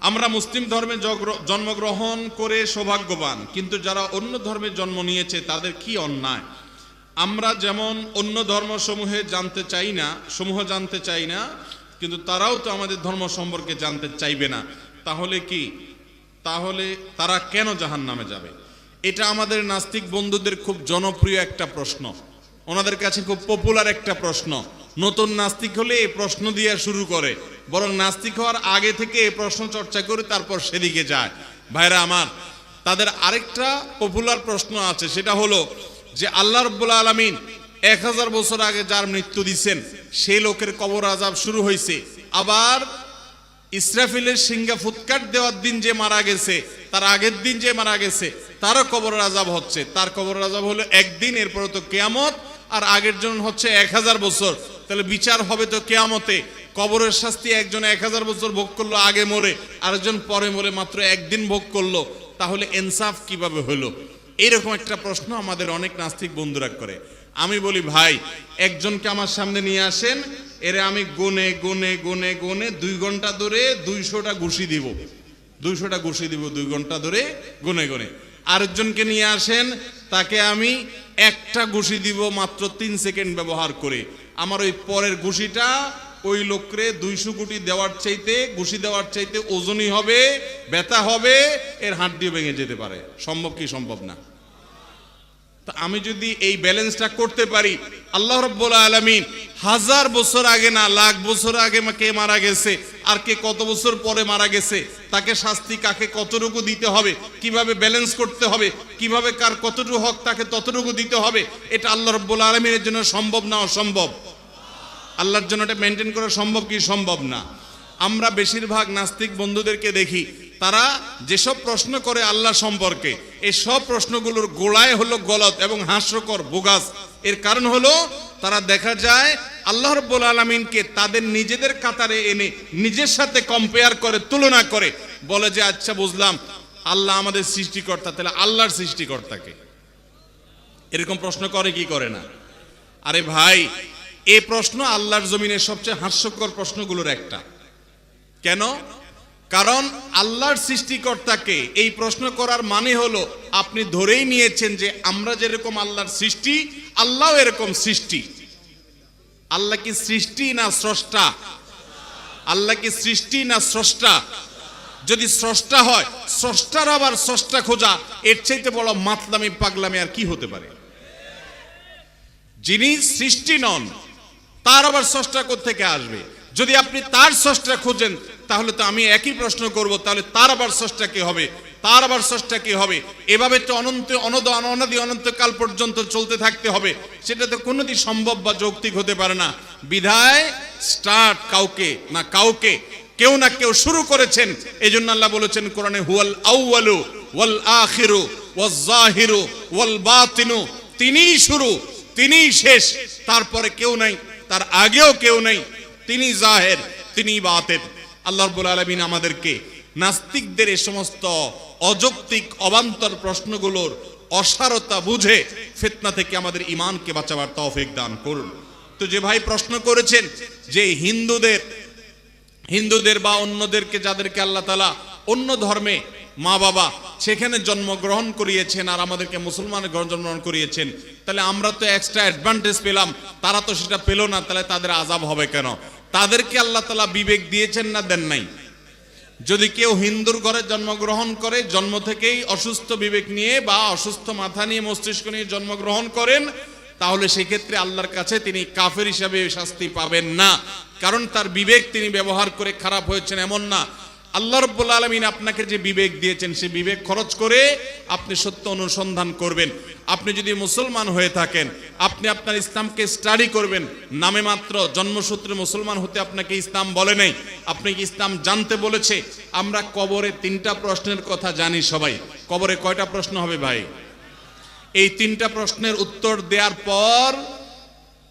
আমরা মুসলিম ধর্মে জন্মগ্রহণ করে সৌভাগ্যবান, কিন্তু যারা অন্য ধর্মে জন্ম নিয়েছে তাদের কি অন্যায়? আমরা যেমন অন্য ধর্মসমূহ জানতে চাই না, কিন্তু তারাও তো আমাদের ধর্ম সম্পর্কে জানতে চাইবে না। তাহলে তারা কেন জাহান্নামে যাবে? এটা আমাদের নাস্তিক বন্ধুদের খুব জনপ্রিয় একটা প্রশ্ন, ওনাদের কাছে খুব পপুলার একটা প্রশ্ন। নতুন নাস্তিক হলে এই প্রশ্ন দিয়ে শুরু করে, বরং নাস্তিক হওয়ার আগে থেকে এই প্রশ্ন চর্চা করে তারপর সেদিকে যায়। ভাইরা আমার, তাদের আরেকটা পপুলার প্রশ্ন আছে, সেটা হলো যে আল্লাহ রাব্বুল আলামিন 1000 বছর আগে যার মৃত্যু দিচ্ছেন সেই লোকের কবর আযাব শুরু হয়েছে, আবার ইসরাফিলের সিংহা ফুৎকার দেওয়ার দিন যে মারা গেছে, তার আগের দিন যে মারা গেছে, তারও কবর আযাব হচ্ছে। তার কবর আযাব হলো একদিন, এরপরে তো কিয়ামত, আর আগের জন হচ্ছে 1000 বছর। তাহলে বিচার হবে তো কিয়ামতে। কবরের শাস্তি একজন 1000 বছর ভোগ করলো আগে মরে, আরেকজন পরে মরে মাত্র একদিন ভোগ করলো, তাহলে ইনসাফ কিভাবে হলো? এরকম একটা প্রশ্ন আমাদের অনেক নাস্তিক বন্ধুরা করে। আমি বলি, ভাই, একজনকে আমার সামনে নিয়ে আসেন, এরে আমি গুনে 2 ঘন্টা ধরে 200টা ঘুষি দিব, 2 ঘন্টা ধরে গুনে। আরেকজনকে নিয়ে আসেন, তাকে আমি একটা ঘুষি দিব মাত্র 3 সেকেন্ড ব্যবহার করে। আমার ওই পরের ঘুষিটা ওই লোকরে 200 কোটি ঘুষি দেওয়ার চাইতে ওজনই হবে, ব্যথা হবে, এর হাড্ডিও ভেঙে যেতে পারে। সম্ভব কি সম্ভব না? তা আমি যদি এই ব্যালেন্সটা করতে পারি, আল্লাহ রাব্বুল আলামিন 1000 বছর আগে না, লাখ বছর আগে কে মারা গেছে, আর কে কত বছর পরে মারা গেছে, তাকে শাস্তি কাকে কতটুকু দিতে হবে, কিভাবে ব্যালেন্স করতে হবে, কিভাবে কার কতটুকু হক তাকে ততটুকু দিতে হবে, এটা আল্লাহ রাব্বুল আলামিনের জন্য সম্ভব না অসম্ভব? আল্লাহর জন্য এটা মেনটেন করা সম্ভব কি সম্ভব না? আমরা বেশিরভাগ নাস্তিক বন্ধুদেরকে দেখি, তারা যেসব প্রশ্ন করে আল্লাহ সম্পর্কে, এই সব প্রশ্নগুলোর গোড়ায় হলো গলত এবং হাস্যকর, বোগাস। এর কারণ হলো তারা দেখা যায় আল্লাহ রাব্বুল আলামিনকে তাদের নিজেদের কাতারে এনে নিজের সাথে কম্পেয়ার করে, তুলনা করে, বলে যে আচ্ছা বুঝলাম, আল্লাহ আমাদের সৃষ্টিকর্তা, তাহলে আল্লাহর সৃষ্টিকর্তাকে। এরকম প্রশ্ন করে কি করে না? আরে ভাই, এই প্রশ্ন আল্লাহর জমিনের সবচেয়ে হাস্যকর প্রশ্নগুলোর একটা। কেন? কারণ আল্লাহর সৃষ্টিকর্তাকে এই প্রশ্ন করার মানে হলো আপনি ধরেই নিয়েছেন যে আমরা যেরকম আল্লাহর সৃষ্টি, আল্লাহও এরকম সৃষ্টি। আল্লাহ কি সৃষ্টি না স্রষ্টা? আল্লাহ কি সৃষ্টি না স্রষ্টা? যদি স্রষ্টা হয়, স্রষ্টার আবার স্রষ্টা খোঁজা, এর চাইতে বড় মাতলামি পাগলামি আর কি হতে পারে? যিনি সৃষ্টি নন, তার আবার স্রষ্টা কোত্থেকে আসবে? যদি আপনি তার স্রষ্টা খোঁজেন, তাহলে তো আমি একই প্রশ্ন করব, তাহলে তার আবার স্রষ্টা কি হবে, তার আবার স্রষ্টা কি হবে? এভাবে তো অনাদি অনন্তকাল পর্যন্ত চলতে থাকতে হবে। সেটা তো কোনোদিন সম্ভব বা যৌক্তিক হতে পারে না। বিধায় স্টার্ট কেউ না কেউ শুরু করেছেন। এই জন্য আল্লাহ বলেছেন কোরআনে, হুয়াল আউয়ালু ওয়াল আখিরু ওয়াজ জাহিরু ওয়াল বাতিনু, তিনিই শুরু, তিনিই শেষ, তারপরে কেউ নাই, তার আগেও কেউ নেই, তিনি জাহের, তিনি বাতিন। আল্লাহ রাব্বুল আলামিন আমাদেরকে নাস্তিকদের এই সমস্ত অযৌক্তিক অবান্তর প্রশ্নগুলোর অসারতা বুঝে ফিতনা থেকে আমাদের ঈমানকে বাঁচাবার তৌফিক দান করুন। তো যে ভাই প্রশ্ন করেছেন যে হিন্দুদের বা অন্যদেরকে, যাদেরকে আল্লাহ তাআলা অন্য ধর্মে মা বাবা সেখানে জন্মগ্রহণ করিয়েছেন আর আমাদেরকে মুসলমান জন্মগ্রহণ করিয়েছেন, তাহলে আমরা তো এক্সট্রা অ্যাডভান্টেজ পেলাম, তারা তো সেটা পেল না, তাহলে তাদের আযাব হবে কেন? তাদেরকে আল্লাহ তাআলা বিবেক দিয়েছেন না দেন নাই? যদি কেউ হিন্দুর ঘরে জন্মগ্রহণ করে, জন্ম থেকেই অসুস্থ বিবেক নিয়ে বা অসুস্থ মাথা নিয়ে, মস্তিষ্ক নিয়ে জন্মগ্রহণ করেন, তাহলে সেই ক্ষেত্রে আল্লাহর কাছে তিনি কাফের হিসাবে শাস্তি পাবেন না, কারণ তার বিবেক তিনি ব্যবহার করে খারাপ হয়েছেন এমন না। আল্লাহ রাব্বুল আলামিন আপনাকে যে বিবেক দিয়েছেন, সেই বিবেক খরচ করে আপনি সত্য অনুসন্ধান করবেন। আপনি যদি মুসলমান হয়ে থাকেন, আপনি আপনার ইসলামকে স্টাডি করবেন। নামে মাত্র জন্মসূত্রে মুসলমান হতে আপনাকে ইসলাম বলে নাই, আপনাকে ইসলাম জানতে বলেছে। আমরা কবরে 3টা প্রশ্নের কথা জানি সবাই। কবরে কয়টা প্রশ্ন হবে ভাই? এই 3টা প্রশ্নের উত্তর দেওয়ার পর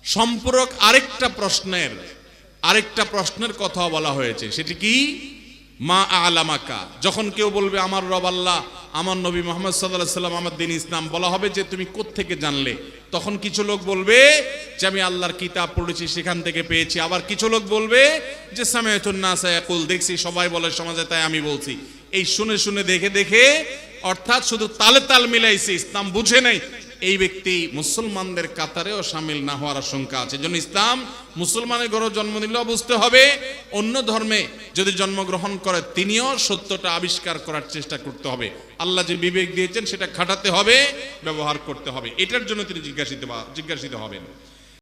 সম্পূরক আরেকটা প্রশ্নের কথা বলা হয়েছে। সেটি কি? মা আলামাকা। যখন কেউ বলবে আমার রব আল্লাহ আমার নবী মুহাম্মদ সাল্লাল্লাহু আলাইহি সাল্লাম আমার দ্বীন ইসলাম, বলা হবে যে তুমি কোত্থেকে জানলে? তখন কিছু লোক বলবে যে আমি আল্লাহর কিতাব পড়েছি, সেখান থেকে পেয়েছি। আবার কিছু লোক বলবে যে সামিআতুন নাস ইয়াকুল, দেখছি সবাই বলে সমাজে, তাই আমি বলছি। এই শুনে শুনে দেখে দেখে, অর্থাৎ শুধু তালে তাল মিলাইছে, ইসলাম বুঝে নাই, এই ব্যক্তি মুসলমানদের কাতারেও শামিল না হওয়ার আশঙ্কা আছে। এজন্য ইসলাম মুসলমানের ঘরে জন্ম নিলেও বুঝতে হবে, অন্য ধর্মে যদি জন্মগ্রহণ করে তিনিও সত্যটা আবিষ্কার করার চেষ্টা করতে হবে। আল্লাহ যে বিবেক দিয়েছেন সেটা খাটাতে হবে, ব্যবহার করতে হবে। এটার জন্য তিনি জিজ্ঞাসিত হবেন।